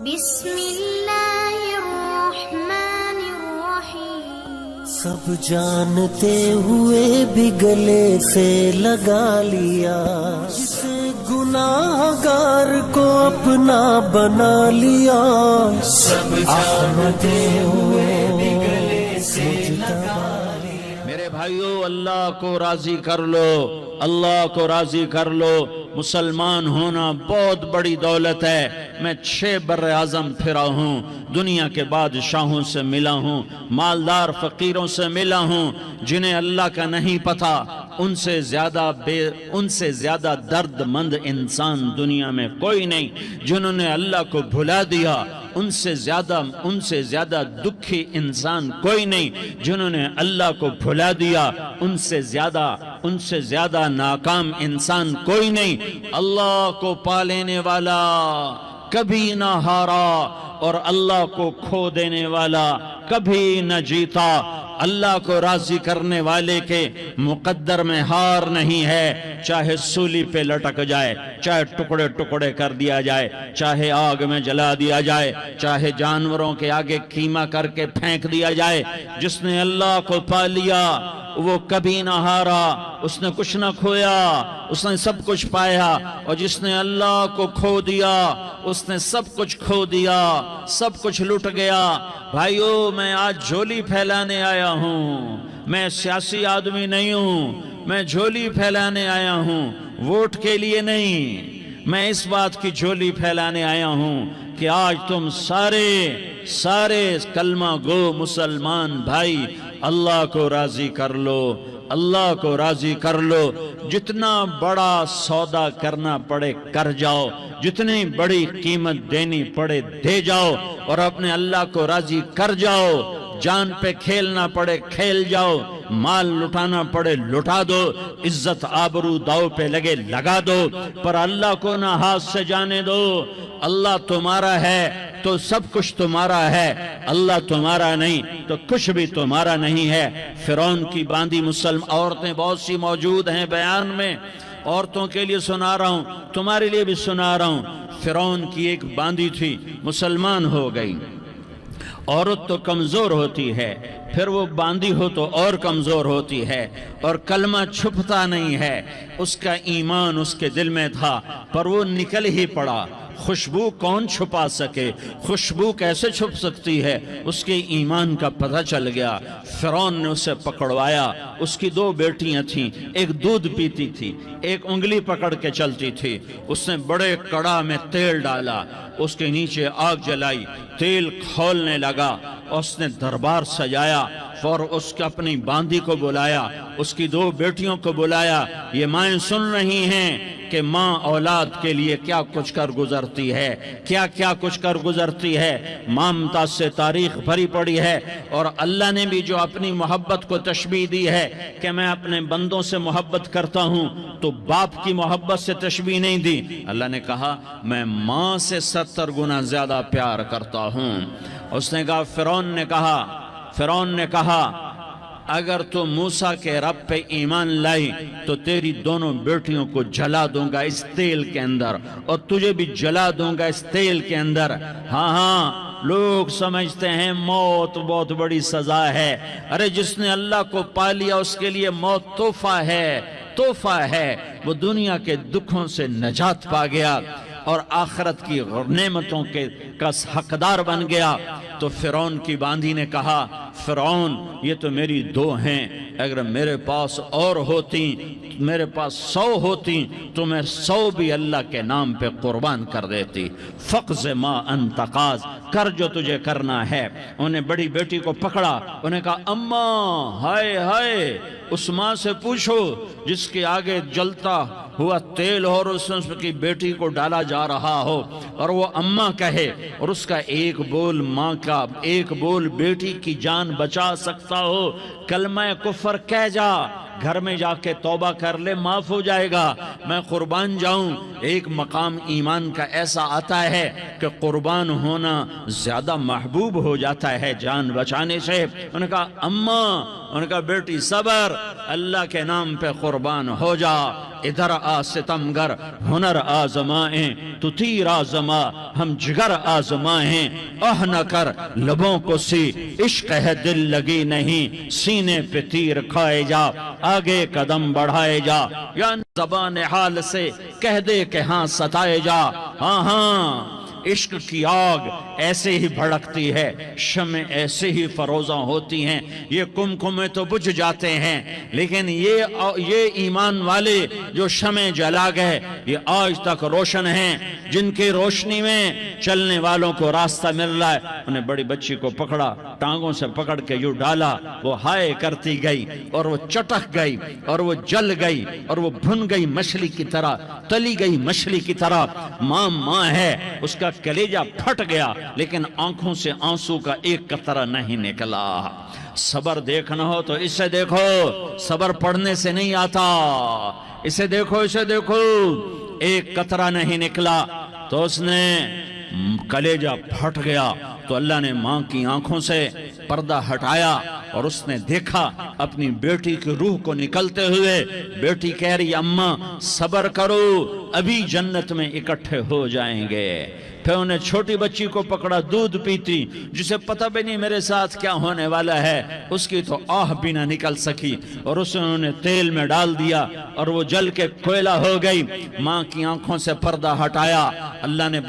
بسم اللہ الرحمن الرحیم. سب جانتے ہوئے بھی گلے سے لگا لیا، جسے گناہگار کو اپنا بنا لیا. سب جانتے ہوئے بھی گلے سے لگا لیا. میرے بھائیو، اللہ کو راضی کر لو، اللہ کو راضی کر لو. مسلمان ہونا بہت بڑی دولت ہے. میں 6 بر اعظم پھرا ہوں، دنیا کے بادشاہوں سے ملا ہوں، مالدار فقیروں سے ملا ہوں. جنہیں اللہ کا نہیں پتا، ان سے زیادہ درد مند انسان دنیا میں کوئی نہیں. جنہوں نے اللہ کو بھلا دیا، ان سے زیادہ دکھی انسان کوئی نہیں. جنہوں نے اللہ کو بھلا دیا، ان سے زیادہ ناکام انسان کوئی نہیں. اللہ کو پا لینے والا کبھی نہ ہارا، اور اللہ کو کھو دینے والا کبھی نہ جیتا. اللہ کو راضی کرنے والے کے مقدر میں ہار نہیں ہے. چاہے سولی پہ لٹک جائے، چاہے ٹکڑے ٹکڑے کر دیا جائے، چاہے آگ میں جلا دیا جائے، چاہے جانوروں کے آگے قیمہ کر کے پھینک دیا جائے. جس نے اللہ کو پا لیا وہ کبھی نہ ہارا، اس نے کچھ نہ کھویا، اس نے سب کچھ پایا. اور جس نے اللہ کو کھو دیا، اس نے سب کچھ کھو دیا، سب کچھ لٹ گیا. بھائیو، میں آج جھولی پھیلانے آیا ہوں. میں سیاسی آدمی نہیں ہوں، میں جھولی پھیلانے آیا ہوں، ووٹ کے لیے نہیں. میں اس بات کی جھولی پھیلانے آیا ہوں کہ آج تم سارے کلمہ گو مسلمان بھائی اللہ کو راضی کر لو، اللہ کو راضی کر لو. جتنا بڑا سودا کرنا پڑے کر جاؤ، جتنی بڑی قیمت دینی پڑے دے جاؤ، اور اپنے اللہ کو راضی کر جاؤ. جان پہ کھیلنا پڑے کھیل جاؤ، مال لٹانا پڑے لٹا دو، عزت آبرو داؤ پہ لگے لگا دو، پر اللہ کو نہ ہاتھ سے جانے دو. اللہ تمہارا ہے تو سب کچھ تمہارا ہے، اللہ تمہارا نہیں تو کچھ بھی تمہارا نہیں ہے. فرعون کی باندھی مسلم عورتیں بہت سی موجود ہیں بیان میں. عورتوں کے لیے سنا رہا ہوں، تمہارے لیے بھی سنا رہا ہوں. فرعون کی ایک باندھی تھی، مسلمان ہو گئی. عورت تو کمزور ہوتی ہے، پھر وہ باندھی ہو تو اور کمزور ہوتی ہے، اور کلمہ چھپتا نہیں ہے. اس کا ایمان اس کے دل میں تھا، پر وہ نکل ہی پڑا. خوشبو کون چھپا سکے؟ خوشبو کیسے چھپ سکتی ہے؟ اس کے ایمان کا پتہ چل گیا. فرعون نے اسے پکڑوایا. اس کی 2 بیٹیاں تھیں، ایک دودھ پیتی تھی، ایک انگلی پکڑ کے چلتی تھی. اس نے بڑے کڑا میں تیل ڈالا، اس کے نیچے آگ جلائی، تیل کھولنے لگا. اس نے دربار سجایا اور اس کا اپنی باندھی کو بلایا، اس کی 2 بیٹیوں کو بلایا. یہ مائیں سن رہی ہیں کہ ماں اولاد کے لیے کیا کچھ کر گزرتی ہے، کیا کچھ کر گزرتی ہے. مامتا سے تاریخ بھری پڑی ہے. اور اللہ نے بھی جو اپنی محبت کو تشبیہ دی ہے کہ میں اپنے بندوں سے محبت کرتا ہوں، تو باپ کی محبت سے تشبیہ نہیں دی. اللہ نے کہا میں ماں سے 70 گنا زیادہ پیار کرتا ہوں. اس نے کہا، فرعون نے کہا اگر تو موسیٰ کے رب پہ ایمان لائی تو تیری دونوں بیٹیوں کو جلا دوں گا اس تیل کے اندر، اور تجھے بھی جلا دوں گا اس تیل کے اندر. ہاں لوگ سمجھتے ہیں موت بہت بڑی سزا ہے. ارے جس نے اللہ کو پا لیا اس کے لیے موت تحفہ ہے. وہ دنیا کے دکھوں سے نجات پا گیا اور آخرت کی نعمتوں کا حقدار بن گیا. تو فرعون کی باندھی نے کہا، فرعون یہ تو میری 2 ہیں، اگر میرے پاس اور ہوتی، میرے پاس 100 ہوتی تو میں 100 بھی اللہ کے نام پہ قربان کر دیتی. فقض ما انت قاض، کر جو تجھے کرنا ہے. انہیں بڑی بیٹی کو پکڑا، انہیں کہا اماں ہائے اس ماں سے پوچھو جس کے آگے جلتا ہوا تیل اور اس کی بیٹی کو ڈالا جا رہا ہو، اور وہ اماں کہے، اور اس کا ایک بول ماں کا، ایک بول بیٹی کی جان بچا سکتا ہو. کلمہ کفر کہہ جا، گھر میں جا کے توبہ کر لے، معاف ہو جائے گا۔ میں قربان جاؤں، ایک مقام ایمان کا ایسا آتا ہے کہ قربان ہونا زیادہ محبوب ہو جاتا ہے جان بچانے سے۔ انہوں نے کہا اماں، انہوں نے کہا بیٹی صبر، اللہ کے نام پہ قربان ہو جا۔ ادھر آ ستمگر، ہنر آزمائیں تو تیر آزما، ہم جگر آزمائیں اہ نہ کر لبوں کو سی، عشق ہے دل لگی نہیں، سینے پہ تیر کھائے جا، آگے قدم بڑھائے جا، یا زبان حال سے کہہ دے کہ ہاں ستائے جا۔ ہاں ہاں، عشق کی آگ ایسے ہی بھڑکتی ہے، شمع ایسے ہی فروزاں ہوتی ہیں، یہ کمکمے تو بجھ جاتے ہیں، لیکن یہ ایمان والے جو شمع جلا گئے یہ آج تک روشن ہیں، جن کی روشنی میں چلنے والوں کو راستہ مل رہا ہے۔ انہیں بڑی بچی کو پکڑا، ٹانگوں سے پکڑ کے یوں ڈالا، وہ ہائے کرتی گئی اور وہ چٹک گئی اور وہ جل گئی اور وہ بھن گئی مچھلی کی طرح، تلی گئی مچھلی کی طرح۔ ماں ہے، اس کا کلیجہ پھٹ گیا، لیکن آنکھوں سے آنسو کا ایک قطرہ نہیں نکلا۔ صبر دیکھنا ہو تو اسے دیکھو، صبر پڑھنے سے نہیں آتا، اسے دیکھو، اسے دیکھو۔ ایک قطرہ نہیں نکلا تو اس نے کلیجہ پھٹ گیا، تو اللہ نے ماں کی آنکھوں سے پردہ ہٹایا اور اس نے دیکھا اپنی بیٹی کی روح کو نکلتے ہوئے۔ بیٹی کہہ رہی اماں صبر کرو، ابھی جنت میں اکٹھے ہو جائیں گے۔ پھر انہیں چھوٹی بچی کو پکڑا، دودھ پیتی، جسے پتہ بھی نہیں میرے ساتھ کیا ہونے والا ہے، اس کی تو آہ بھی نہ نکل سکی، اور اسے انہوں نے تیل میں ڈال دیا اور وہ جل کے کوئلہ ہو گئی۔ ماں کی آنکھوں سے پردہ ہٹایا، اللہ نے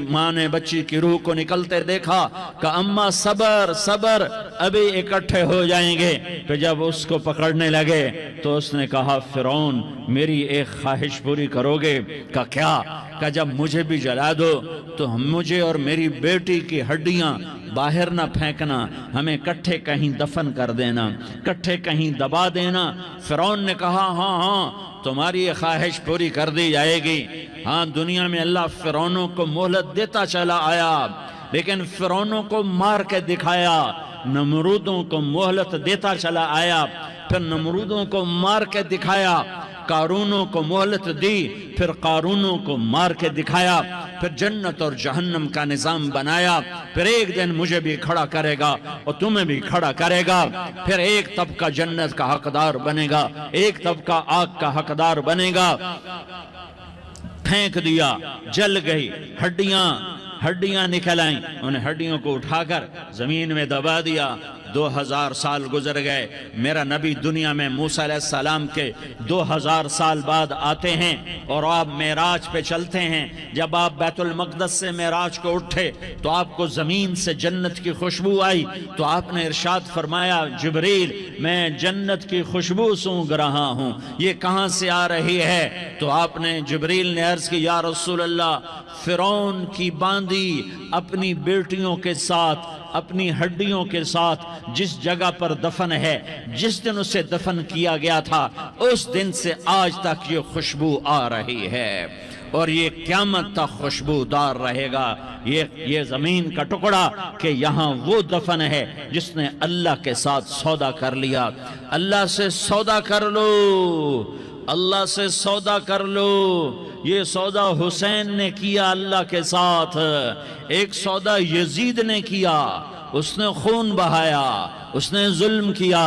ماں نے بچی کی روح کو نکلتے دیکھا کہ اماں صبر صبر، ابھی اکٹھے ہو جائیں گے۔ پھر جب اس کو پکڑنے لگے تو اس نے کہا فرعون میری ایک خواہش پوری کرو گے؟ کہ کیا؟ کہ جب مجھے بھی جلا دو تو مجھے اور میری بیٹی کی ہڈیاں باہر نہ پھینکنا، ہمیں کٹھے کہیں دفن کر دینا، کٹھے کہیں دبا دینا۔ فرعون نے کہا ہاں ہاں تمہاری یہ خواہش پوری کر دی جائے گی۔ ہاں، دنیا میں اللہ فرعونوں کو مہلت دیتا چلا آیا، لیکن فرعونوں کو مار کے دکھایا، نمرودوں کو مہلت دیتا چلا آیا، پھر نمرودوں کو مار کے دکھایا، قارونوں کو مہلت دی، پھر قارونوں کو مار کے دکھایا، پھر جنت اور جہنم کا نظام بنایا، پھر ایک دن مجھے بھی کھڑا کرے گا اور تمہیں بھی کھڑا کرے گا، پھر ایک طبقہ جنت کا حقدار بنے گا، ایک طبقہ آگ کا حقدار بنے گا۔ پھینک دیا، جل گئی، ہڈیاں نکل آئیں، انہیں ہڈیوں کو اٹھا کر زمین میں دبا دیا۔ 2000 سال گزر گئے، میرا نبی دنیا میں موسیٰ علیہ السلام کے 2000 سال بعد آتے ہیں اور آپ معراج پہ چلتے ہیں۔ جب آپ بیت المقدس سے معراج کو اٹھے تو آپ کو زمین سے جنت کی خوشبو آئی، تو آپ نے ارشاد فرمایا جبریل میں جنت کی خوشبو سونگ رہا ہوں، یہ کہاں سے آ رہی ہے؟ تو آپ نے جبریل نے عرض کی یا رسول اللہ، فرعون کی باندی اپنی بیٹیوں کے ساتھ، اپنی ہڈیوں کے ساتھ جس جگہ پر دفن ہے، جس دن اسے دفن کیا گیا تھا، اس دن سے آج تک یہ خوشبو آ رہی ہے، اور یہ قیامت تک خوشبودار رہے گا۔ یہ زمین کا ٹکڑا کہ یہاں وہ دفن ہے جس نے اللہ کے ساتھ سودا کر لیا۔ اللہ سے سودا کر لو، اللہ سے سودا کر لو۔ یہ سودا حسین نے کیا اللہ کے ساتھ، ایک سودا یزید نے کیا، اس نے خون بہایا، اس نے ظلم کیا۔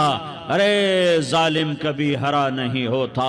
ارے ظالم کبھی ہرا نہیں ہوتا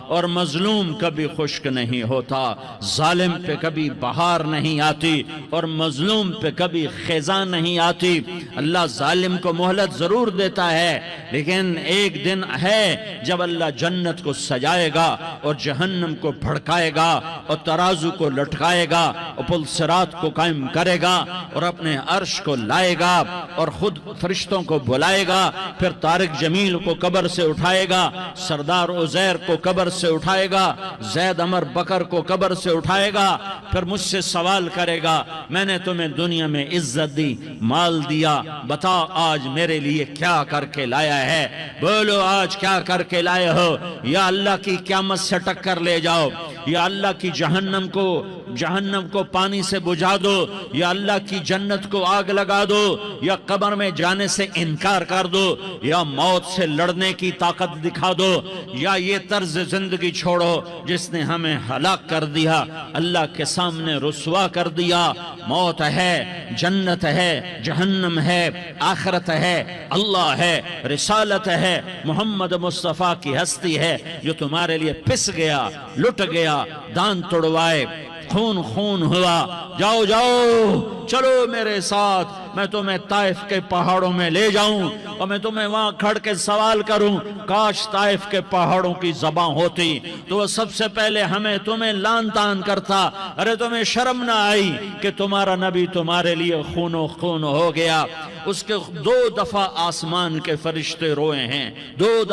اور مظلوم کبھی خشک نہیں ہوتا، ظالم پہ کبھی بہار نہیں آتی اور مظلوم پہ کبھی خزاں نہیں آتی۔ اللہ ظالم کو مہلت ضرور دیتا ہے، لیکن ایک دن ہے جب اللہ جنت کو سجائے گا اور جہنم کو بھڑکائے گا اور ترازو کو لٹکائے گا اور پل صراط کو قائم کرے گا اور اپنے عرش کو لائے گا اور خود فرشتوں کو بلائے گا، پھر طارق جمیل کو قبر سے اٹھائے گا، سردار عزیر کو قبر سے اٹھائے گا، زید عمر بکر کو قبر سے اٹھائے گا، پھر مجھ سے سوال کرے گا میں نے تمہیں دنیا میں عزت دی، مال دیا، بتا آج میرے لیے کیا کر کے لایا ہے؟ بولو آج کیا کر کے لائے ہو؟ یا اللہ کی قیامت سے ٹکر لے جاؤ، یا اللہ کی جہنم کو پانی سے بجھا دو، یا اللہ کی جنت کو آگ لگا دو، یا قبر میں جانے سے انکار کر دو، یا موت سے لڑنے کی طاقت دکھا دو، یا یہ طرز زندگی چھوڑو جس نے ہمیں ہلاک کر دیا، اللہ کے سامنے رسوا کر دیا۔ موت ہے، جنت ہے، جہنم ہے، آخرت ہے، اللہ ہے، رسالت ہے، محمد مصطفیٰ کی ہستی ہے جو تمہارے لیے پس گیا، لٹ گیا، دان توڑوائے، خون خون ہوا۔ جاؤ جاؤ، چلو میرے ساتھ، میں تمہیں طائف کے پہاڑوں میں لے جاؤں اور میں تمہیں وہاں کھڑ کے سوال کروں، کاش طائف کے پہاڑوں کی زبان ہوتی تو وہ سب سے پہلے تمہیں لان تان کرتا۔ ارے تمہیں شرم نہ آئی کہ تمہارا نبی تمہارے لیے خون و خون ہو گیا؟ اس کے 2 دفعہ آسمان کے فرشتے روئے ہیں، 2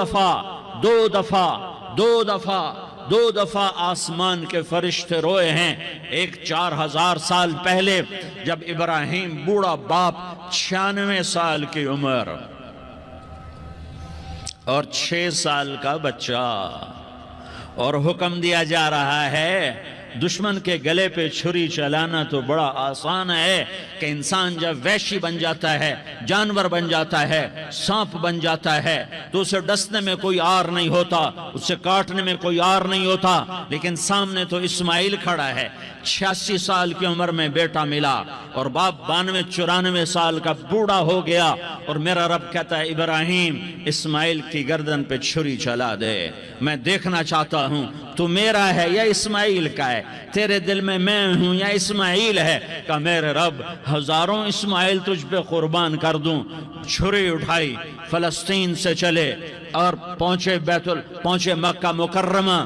دفعہ آسمان کے فرشتے روئے ہیں۔ ایک 4000 سال پہلے جب ابراہیم بوڑھا باپ، 96 سال کی عمر اور 6 سال کا بچہ، اور حکم دیا جا رہا ہے دشمن کے گلے پہ چھری چلانا تو بڑا آسان ہے کہ انسان جب وحشی بن جاتا ہے، جانور بن جاتا ہے، سانپ بن جاتا ہے تو اسے ڈسنے میں کوئی آر نہیں ہوتا، اسے کاٹنے میں کوئی آر نہیں ہوتا، لیکن سامنے تو اسماعیل کھڑا ہے، 86 سال کی عمر میں بیٹا ملا اور باپ 92-94 سال کا بوڑھا ہو گیا، اور میرا رب کہتا ہے ابراہیم اسماعیل کی گردن پہ چھری چلا دے، میں دیکھنا چاہتا ہوں تو میرا ہے یا اسماعیل کا ہے، تیرے دل میں ہوں یا اسماعیل ہے؟ کہ میرے رب ہزاروں اسماعیل تجھ پہ قربان کر دوں۔ چھری اٹھائی، فلسطین سے چلے اور پہنچے مکہ مکرمہ،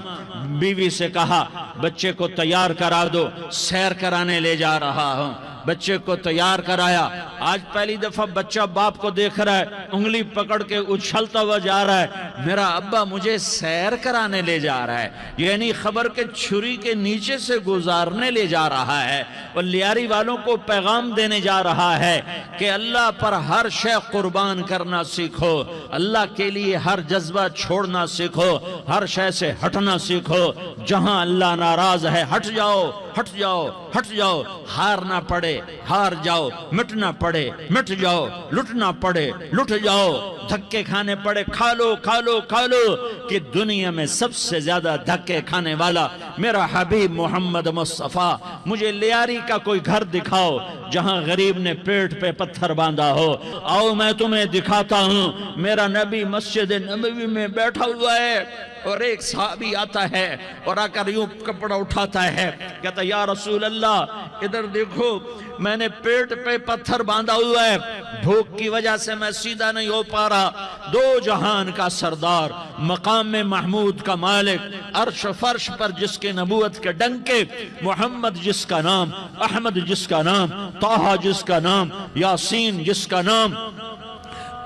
بیوی سے کہا بچے کو تیار کرا دو، سیر کرانے لے جا رہا ہوں۔ بچے کو تیار کرایا، آج پہلی دفعہ بچہ باپ کو دیکھ رہا ہے، انگلی پکڑ کے اچھلتا ہوا جا رہا ہے، میرا ابا مجھے سیر کرانے لے جا رہا ہے، یعنی خبر کے چھری کے نیچے سے گزارنے لے جا رہا ہے، اور لیاری والوں کو پیغام دینے جا رہا ہے کہ اللہ پر ہر شے قربان کرنا سیکھو، اللہ کے لیے ہر جذبہ چھوڑنا سیکھو، ہر شے سے ہٹنا سیکھو، جہاں اللہ ناراض ہے ہٹ جاؤ، ہٹ جاؤ، ہٹ جاؤ، ہار نہ پڑے ہار جاؤ، مٹنا پڑے مٹ جاؤ، لٹنا پڑے لٹ جاؤ، دھکے کھانے پڑے کھا لو کھا لو کھا لو، کہ دنیا میں سب سے زیادہ دھکے کھانے والا میرا حبیب محمد مصطفیٰ۔ مجھے لیاری کا کوئی گھر دکھاؤ جہاں غریب نے پیٹ پہ پتھر باندھا ہو، آؤ میں تمہیں دکھاتا ہوں۔ میرا نبی مسجد نبوی میں بیٹھا ہوا ہے اور ایک صحابی آتا ہے اور آ کر یوں کپڑا اٹھاتا ہے، کہتا یا رسول اللہ ادھر دیکھو، میں نے پیٹ پہ پتھر باندھا ہوا ہے، بھوک کی وجہ سے میں سیدھا نہیں ہو پا رہا۔ 2 جہان کا سردار، مقام محمود کا مالک، عرش فرش پر جس کے نبوت کے ڈنکے، محمد جس کا نام، احمد جس کا نام، طٰہٰ جس کا نام، یاسین جس کا نام،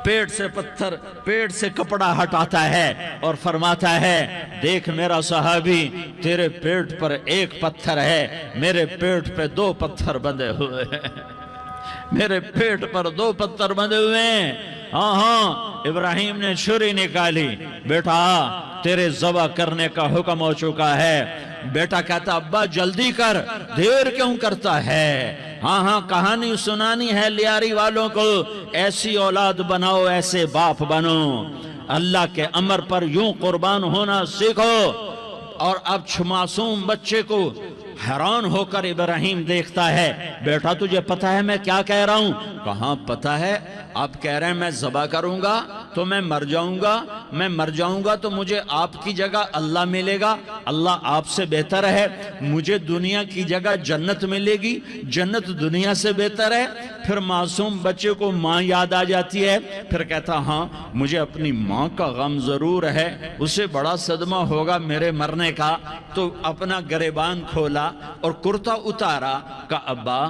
پیٹ سے کپڑا ہٹاتا ہے اور فرماتا ہے دیکھ میرا صحابی، تیرے پیٹ پر 1 پتھر ہے، میرے پیٹ پہ 2 پتھر بندھے ہوئے ہیں، میرے پیٹ پر 2 پتھر بندھے ہوئے ہیں۔ ہاں ابراہیم نے چھری نکالی، بیٹا تیرے ذبح کرنے کا حکم ہو چکا ہے۔ بیٹا کہتا ابا جلدی کر، دیر کیوں کرتا ہے؟ ہاں کہانی سنانی ہے لیاری والوں کو، ایسی اولاد بناؤ، ایسے باپ بنو، اللہ کے امر پر یوں قربان ہونا سیکھو۔ اور اب معصوم بچے کو حیران ہو کر ابراہیم دیکھتا ہے، بیٹا تجھے پتہ ہے میں کیا کہہ رہا ہوں؟ کہاں پتہ ہے، آپ کہہ رہے ہیں میں ذبح کروں گا تو میں مر جاؤں گا، میں مر جاؤں گا تو مجھے آپ کی جگہ اللہ ملے گا، اللہ آپ سے بہتر ہے، مجھے دنیا کی جگہ جنت ملے گی، جنت دنیا سے بہتر ہے۔ پھر معصوم بچے کو ماں یاد آ جاتی ہے، پھر کہتا ہاں مجھے اپنی ماں کا غم ضرور ہے، اسے بڑا صدمہ ہوگا میرے مرنے کا۔ تو اپنا گریبان کھولا اور کرتا اتارا، کہ ابا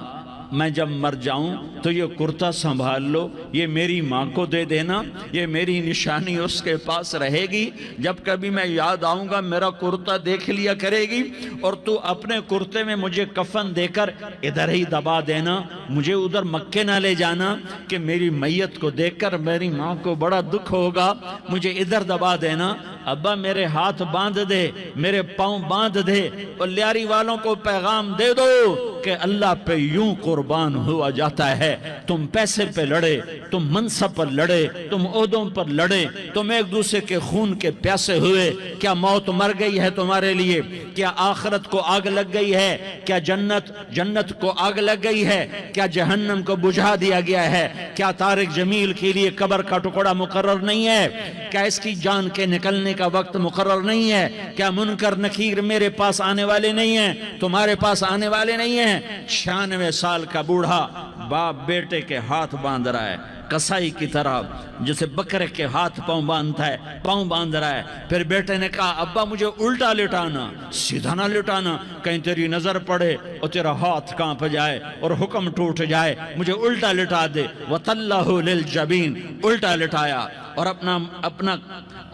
میں جب مر جاؤں تو یہ کرتا سنبھال لو، یہ میری ماں کو دے دینا، یہ میری نشانی اس کے پاس رہے گی، جب کبھی میں یاد آؤں گا میرا کرتا دیکھ لیا کرے گی، اور تو اپنے کرتے میں مجھے کفن دے کر ادھر ہی دبا دینا، مجھے ادھر مکے نہ لے جانا کہ میری میت کو دیکھ کر میری ماں کو بڑا دکھ ہوگا، مجھے ادھر دبا دینا۔ ابا میرے ہاتھ باندھ دے، میرے پاؤں باندھ دے، اور لیاری والوں کو پیغام دے دو کہ اللہ پہ یوں قربان ہوا جاتا ہے۔ تم پیسے پہ لڑے، تم منصب پر لڑے، تم عہدوں پر لڑے، تم ایک دوسرے کے خون کے پیاسے ہوئے، کیا موت مر گئی ہے تمہارے لیے؟ کیا آخرت کو آگ لگ گئی ہے؟ کیا جنت کو آگ لگ گئی ہے؟ کیا جہنم کو بجھا دیا گیا ہے؟ کیا طارق جمیل کے لیے قبر کا ٹکڑا مقرر نہیں ہے؟ کیا اس کی جان کے نکلنے کا وقت مقرر نہیں ہے؟ کیا منکر نکیر میرے پاس آنے والے نہیں ہیں، تمہارے پاس آنے والے نہیں ہیں؟ 96 سال کا بوڑھا باپ بیٹے کے ہاتھ باندھ رہا ہے، کسائی کی طرح جسے بکرے کے ہاتھ پاؤں باندھتا ہے، پاؤں باندھ رہا ہے۔ پھر بیٹے نے کہا ابا مجھے الٹا لٹانا، سیدھا نہ لٹانا، کہیں تیری نظر پڑے اور تیرا ہاتھ کانپ جائے اور حکم ٹوٹ جائے، مجھے الٹا لٹا دے۔ وَطَلَّهُ لِلْجَبِينَ، الٹا لٹایا اور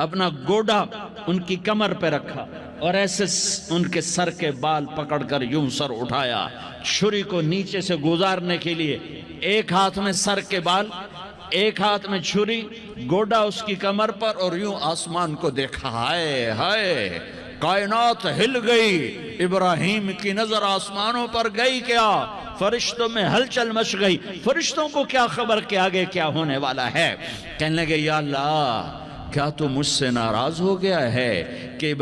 اپنا گوڈا ان کی کمر پہ رکھا اور ایسے ان کے سر کے بال پکڑ کر یوں سر اٹھایا، چھری کو نیچے سے گزارنے کے لیے، ایک ہاتھ میں سر کے بال، ایک ہاتھ میں چھری، گوڈا اس کی کمر پر، اور یوں آسمان کو دیکھا۔ ہائے ہائے، کائنات ہل گئی، ابراہیم کی نظر آسمانوں پر گئی کیا؟ فرشتوں میں ہلچل مچ گئی، فرشتوں کو کیا خبر کہ آگے کیا ہونے والا ہے؟ کہنے لگے یا اللہ، کیا تو مجھ سے ناراض ہو گیا ہے کہ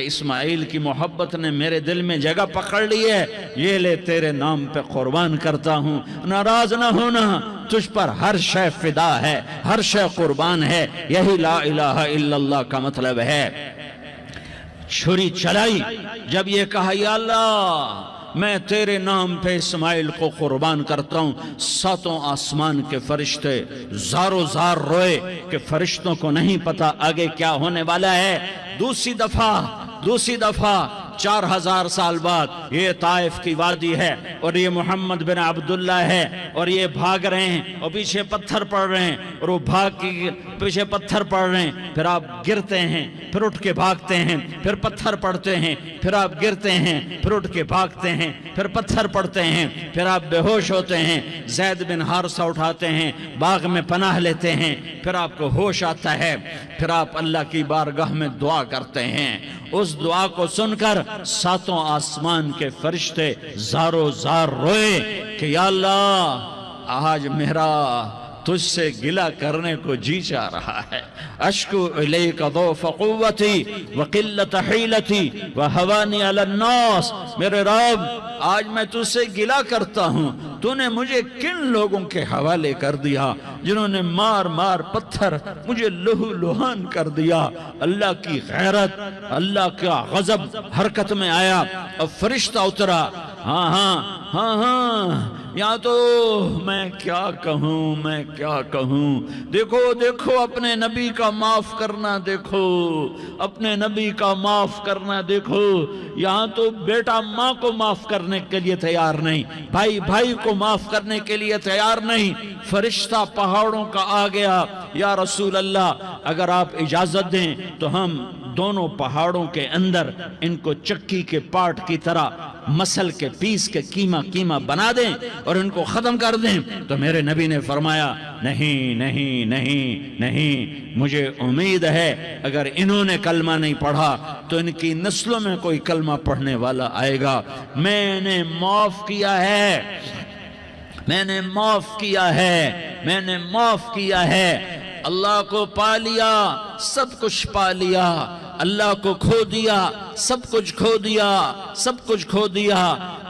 اسماعیل کی محبت نے میرے دل میں جگہ پکڑ لی ہے؟ یہ لے تیرے نام پہ قربان کرتا ہوں، ناراض نہ ہونا، تجھ پر ہر شے فدا ہے، ہر شے قربان ہے، یہی لا الہ الا اللہ کا مطلب ہے۔ چھری چلائی، جب یہ کہا یا اللہ میں تیرے نام پہ اسماعیل کو قربان کرتا ہوں، 7 آسمان کے فرشتے زارو زار روئے کہ فرشتوں کو نہیں پتا آگے کیا ہونے والا ہے۔ دوسری دفعہ 4000 سال بعد یہ طائف کی وادی ہے اور یہ محمد بن عبداللہ ہے اور یہ بھاگ رہے ہیں اور پیچھے پتھر پڑ رہے ہیں اور وہ بھاگ کے پیچھے پتھر پڑ رہے ہیں، پھر آپ گرتے ہیں، پھر اٹھ کے بھاگتے ہیں، پھر پتھر پڑتے ہیں، پھر آپ گرتے ہیں، پھر اٹھ کے بھاگتے ہیں، پھر پتھر پڑتے ہیں، پھر آپ بے ہوش ہوتے ہیں، زید بن حارثہ اٹھاتے ہیں، باغ میں پناہ لیتے ہیں، پھر آپ کو ہوش آتا ہے، پھر آپ اللہ کی بارگاہ میں دعا کرتے ہیں۔ اس دعا کو سن کر 7 آسمان کے فرشتے زارو زار روئے کہ یا اللہ آج میرا تجھ سے گلہ کرنے کو جی چاہ رہا ہے۔ اشکو الیک ضعف قوتی وقلت حیلتی وہوانی علی الناس، میرے رب آج میں تجھ سے گلہ کرتا ہوں، تو نے مجھے کن لوگوں کے حوالے کر دیا جنہوں نے مار مار پتھر مجھے لہو لہان کر دیا۔ اللہ کی غیرت، اللہ کا غضب حرکت میں آیا اور فرشتہ اترا۔ ہاں یا تو میں کیا کہوں، دیکھو اپنے نبی کا معاف کرنا، دیکھو اپنے نبی کا معاف کرنا، دیکھو یہاں تو بیٹا ماں کو معاف کرنے کے لیے تیار نہیں، بھائی کو معاف کرنے کے لیے تیار نہیں۔ فرشتہ پہاڑوں کا آ گیا، یا رسول اللہ اگر آپ اجازت دیں تو ہم دونوں پہاڑوں کے اندر ان کو چکی کے پاٹ کی طرح مسل کے پیس کے کیما بنا دیں اور ان کو ختم کر دیں۔ تو میرے نبی نے فرمایا نہیں، مجھے امید ہے اگر انہوں نے کلمہ نہیں پڑھا تو ان کی نسلوں میں کوئی کلمہ پڑھنے والا آئے گا۔ میں نے معاف کیا ہے، اللہ کو پا لیا، سب کچھ پا لیا، اللہ کو کھو دیا، سب کچھ کھو دیا۔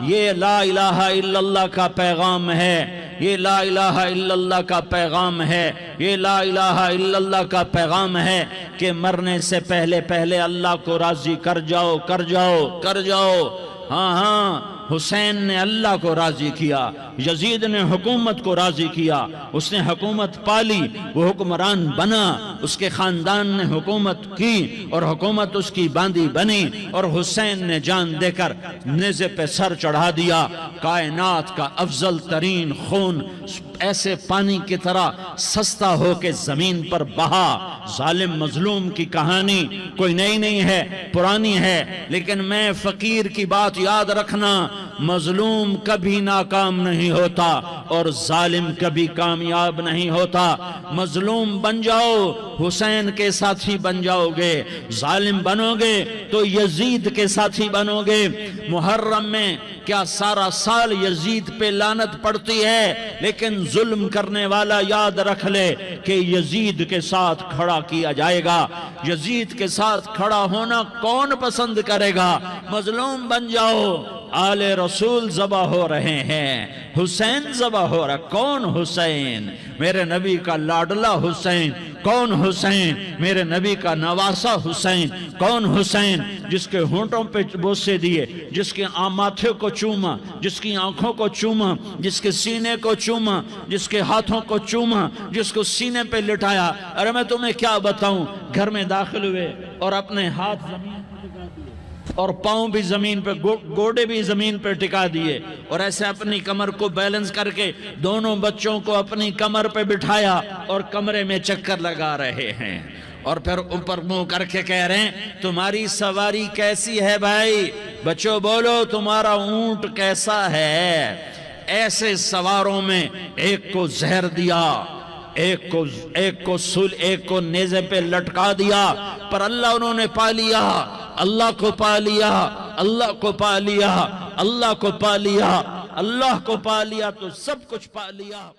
یہ لا الہ الا اللہ کا پیغام ہے، یہ لا الہ الا اللہ کا پیغام ہے، یہ لا الہ الا اللہ کا پیغام ہے کہ مرنے سے پہلے اللہ کو راضی کر جاؤ۔ ہاں حسین نے اللہ کو راضی کیا، یزید نے حکومت کو راضی کیا، اس نے حکومت پالی، وہ حکمران بنا، اس کے خاندان نے حکومت کی اور حکومت اس کی باندھی بنی، اور حسین نے جان دے کر نیزے پہ سر چڑھا دیا۔ کائنات کا افضل ترین خون ایسے پانی کی طرح سستا ہو کے زمین پر بہا۔ ظالم مظلوم کی کہانی کوئی نئی نہیں ہے، پرانی ہے، لیکن میں فقیر کی بات یاد رکھنا، مظلوم کبھی ناکام نہیں ہوتا اور ظالم کبھی کامیاب نہیں ہوتا۔ مظلوم بن جاؤ حسین کے ساتھی بن جاؤ گے، ظالم بنو گے تو یزید کے ساتھی بنو گے۔ محرم میں کیا سارا سال یزید پہ لعنت پڑتی ہے، لیکن ظلم کرنے والا یاد رکھ لے کہ یزید کے ساتھ کھڑا کیا جائے گا۔ یزید کے ساتھ کھڑا ہونا کون پسند کرے گا؟ مظلوم بن جاؤ۔ آل رسول ذبح ہو رہے ہیں، حسین ذبح ہو رہا۔ کون حسین؟ میرے نبی کا لاڈلا حسین۔ کون حسین؟ میرے نبی کا نواسا حسین۔ کون حسین؟ جس کے ہونٹوں پہ بوسے دیے، جس کے ماتھے کو چوما، جس کی آنکھوں کو چوما، جس کے سینے کو چوما، جس کے ہاتھوں کو چوما، جس کو سینے پہ لٹایا۔ ارے میں تمہیں کیا بتاؤں، گھر میں داخل ہوئے اور اپنے ہاتھ زمین پہ ٹکا دیے اور پاؤں بھی زمین پہ، گوڑے بھی زمین پہ ٹکا دیے، اور ایسے اپنی کمر کو بیلنس کر کے دونوں بچوں کو اپنی کمر پہ بٹھایا اور کمرے میں چکر لگا رہے ہیں، اور پھر اوپر منہ کر کے کہہ رہے ہیں تمہاری سواری کیسی ہے بھائی؟ بچوں بولو تمہارا اونٹ کیسا ہے؟ ایسے سواروں میں ایک کو زہر دیا، ایک کو نیزے پہ لٹکا دیا، پر اللہ انہوں نے پا لیا، اللہ کو پا لیا، اللہ کو پا لیا، اللہ کو پا لیا، اللہ کو پا لیا تو سب کچھ پا لیا۔